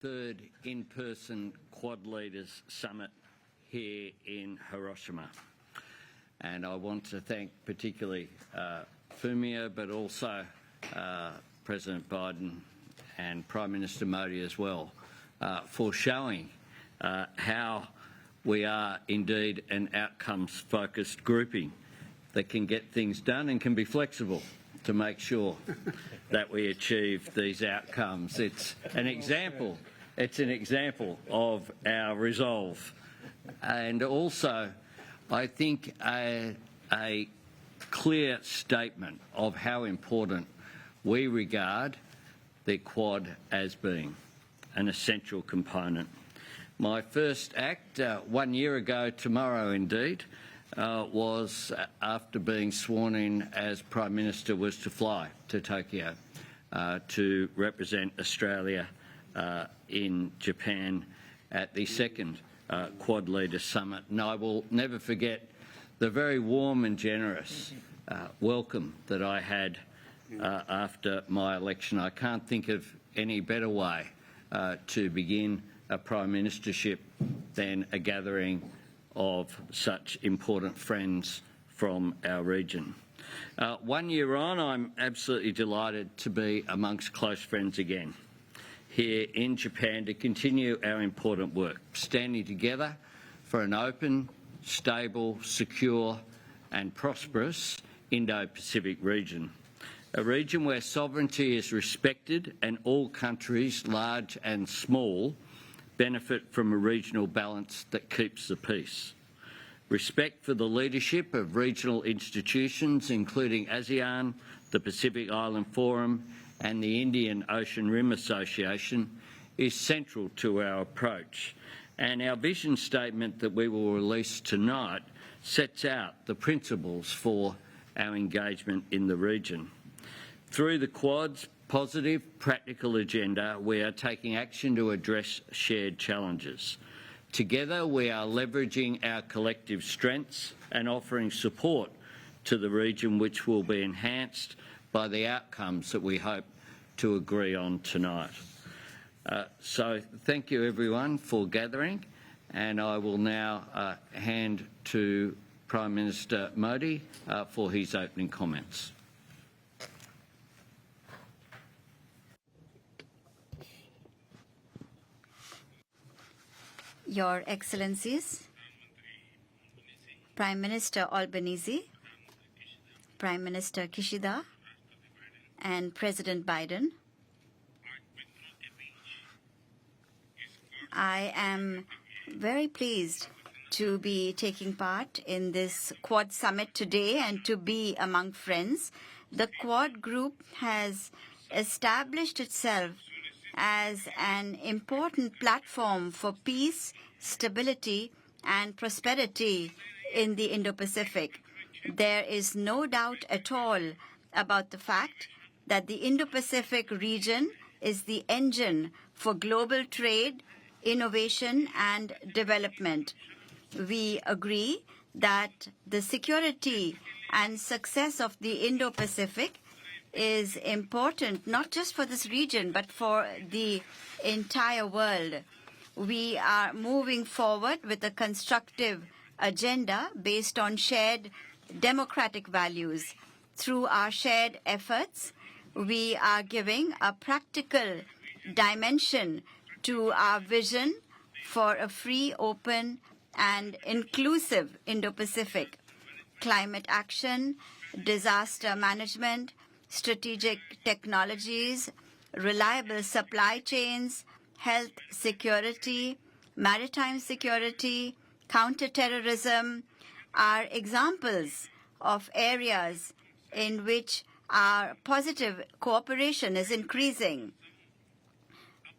third in-person Quad Leaders Summit here in Hiroshima. And I want to thank particularly Fumio, but also President Biden and Prime Minister Modi as well, for showing how we are indeed an outcomes-focused grouping that can get things done and can be flexible to make sure that we achieve these outcomes. It's an example. It's an example of our resolve, and also, I think, a clear statement of how important we regard the Quad as being an essential component. My first act, 1 year ago tomorrow indeed, was after being sworn in as Prime Minister, was to fly to Tokyo to represent Australia in Japan at the second Quad Leaders Summit. And I will never forget the very warm and generous welcome that I had after my election. I can't think of any better way to begin a Prime Ministership than a gathering of such important friends from our region. 1 year on, I'm absolutely delighted to be amongst close friends again here in Japan to continue our important work, standing together for an open, stable, secure and prosperous Indo-Pacific region. A region where sovereignty is respected and all countries, large and small, benefit from a regional balance that keeps the peace. Respect for the leadership of regional institutions, including ASEAN, the Pacific Island Forum and the Indian Ocean Rim Association, is central to our approach. And our vision statement that we will release tonight sets out the principles for our engagement in the region. Through the Quad's positive, practical agenda, we are taking action to address shared challenges. Together, we are leveraging our collective strengths and offering support to the region, which will be enhanced by the outcomes that we hope to agree on tonight. So thank you everyone for gathering, and I will now hand to Prime Minister Modi for his opening comments. Your Excellencies, Prime Minister Albanese, Prime Minister Kishida, and President Biden, I am very pleased to be taking part in this Quad Summit today and to be among friends. The Quad Group has established itself as an important platform for peace, stability, and prosperity in the Indo-Pacific. There is no doubt at all about the fact that the Indo-Pacific region is the engine for global trade, innovation, and development. We agree that the security and success of the Indo-Pacific is important not just for this region but for the entire world. We are moving forward with a constructive agenda based on shared democratic values. Through our shared efforts, we are giving a practical dimension to our vision for a free, open, and inclusive Indo-Pacific. Climate action, disaster management, strategic technologies, reliable supply chains, health security, maritime security, counterterrorism are examples of areas in which our positive cooperation is increasing.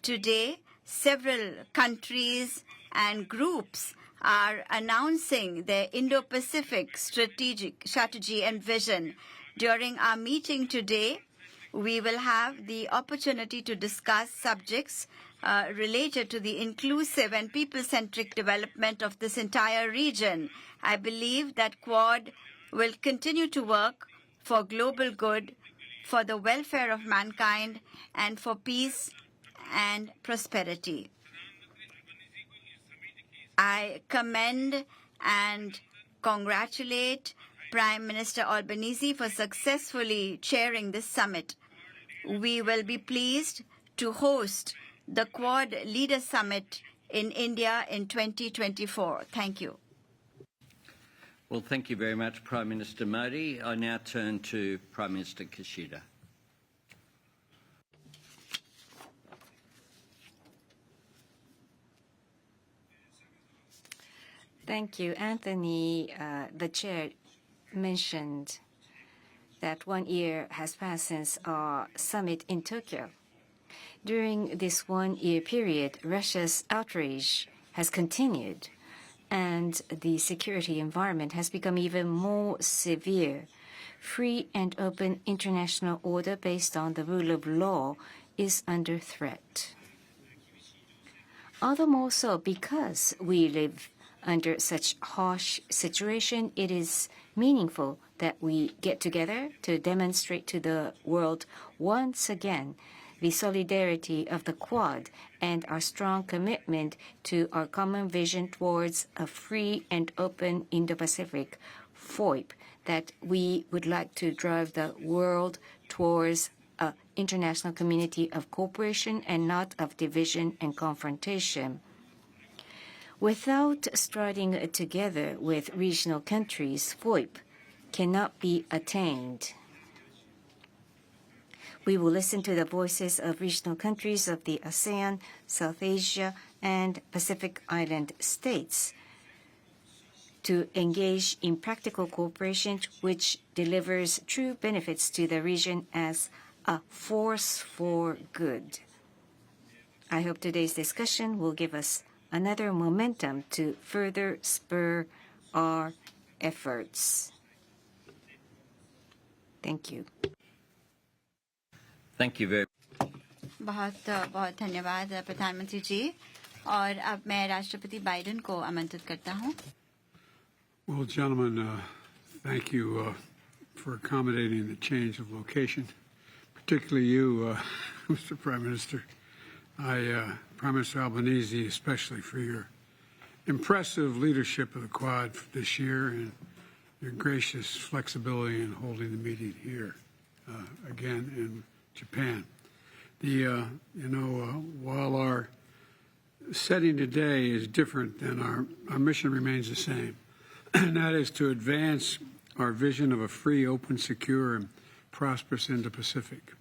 Today, several countries and groups are announcing their Indo-Pacific strategy and vision. During our meeting today, we will have the opportunity to discuss subjects related to the inclusive and people-centric development of this entire region. I believe that Quad will continue to work for global good, for the welfare of mankind, and for peace and prosperity. I commend and congratulate Prime Minister Albanese for successfully chairing this summit. We will be pleased to host the Quad Leader Summit in India in 2024. Thank you. Well, thank you very much, Prime Minister Modi. I now turn to Prime Minister Kishida. Thank you, Anthony. The chair mentioned that 1 year has passed since our summit in Tokyo. During this 1 year period, Russia's outrage has continued, and the security environment has become even more severe. Free and open international order based on the rule of law is under threat. All the more so because we live under such harsh situation, it is meaningful that we get together to demonstrate to the world once again the solidarity of the Quad and our strong commitment to our common vision towards a free and open Indo-Pacific, FOIP, that we would like to drive the world towards an international community of cooperation and not of division and confrontation. Without striding together with regional countries, FOIP cannot be attained. We will listen to the voices of regional countries of the ASEAN, South Asia, and Pacific Island states to engage in practical cooperation which delivers true benefits to the region as a force for good. I hope today's discussion will give us another momentum to further spur our efforts. Thank you. Thank you very बहुत बहुत धन्यवाद प्रधानमंत्री जी और अब मैं राष्ट्रपति Biden को आमंत्रित करता हूं. Well, gentlemen, thank you for accommodating the change of location, particularly you, Mr. Prime Minister. Prime Minister Albanese, especially for your impressive leadership of the Quad this year and your gracious flexibility in holding the meeting here again in Japan. While our setting today is different than our mission remains the same, and that is to advance our vision of a free, open, secure, and prosperous Indo-Pacific,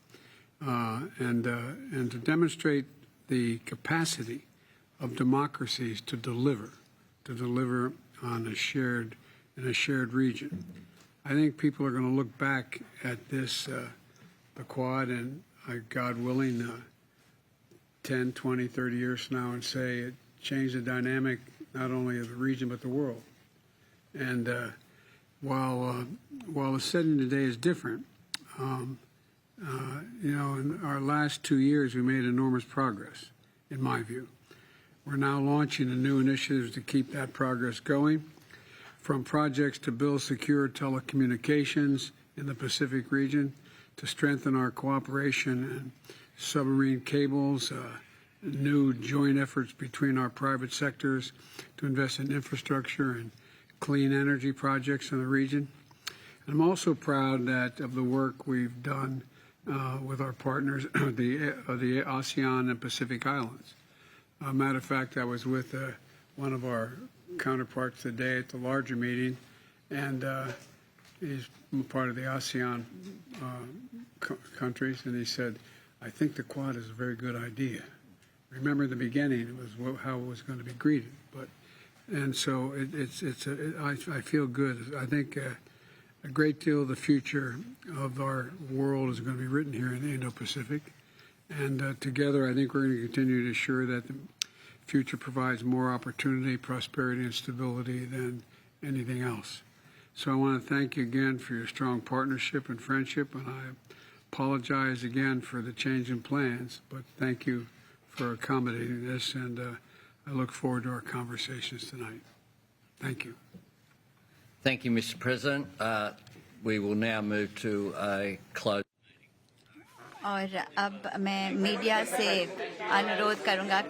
and to demonstrate the capacity of democracies to deliver on a shared region. I think people are going to look back at this, the Quad, and God willing, 10, 20, 30 years from now, and say it changed the dynamic not only of the region but the world. And while the setting today is different, in our last 2 years we made enormous progress, in my view. We're now launching new initiatives to keep that progress going, from projects to build secure telecommunications in the Pacific region, to strengthen our cooperation in submarine cables, new joint efforts between our private sectors to invest in infrastructure and clean energy projects in the region. And I'm also proud of the work we've done with our partners, the ASEAN and Pacific Islands. Matter of fact, I was with one of our counterparts today at the larger meeting, and he's part of the ASEAN countries, and he said, I think the Quad is a very good idea. Remember in the beginning, it was how it was going to be greeted, and so I feel good. I think a great deal of the future of our world is going to be written here in the Indo-Pacific, and together I think we're going to continue to ensure that the future provides more opportunity, prosperity, and stability than anything else. So I want to thank you again for your strong partnership and friendship, and I apologize again for the change in plans, but thank you for accommodating this, and I look forward to our conversations tonight. Thank you. Thank you, Mr. President. We will now move to a close. और और अब मैं media से अनुरोध करूंगा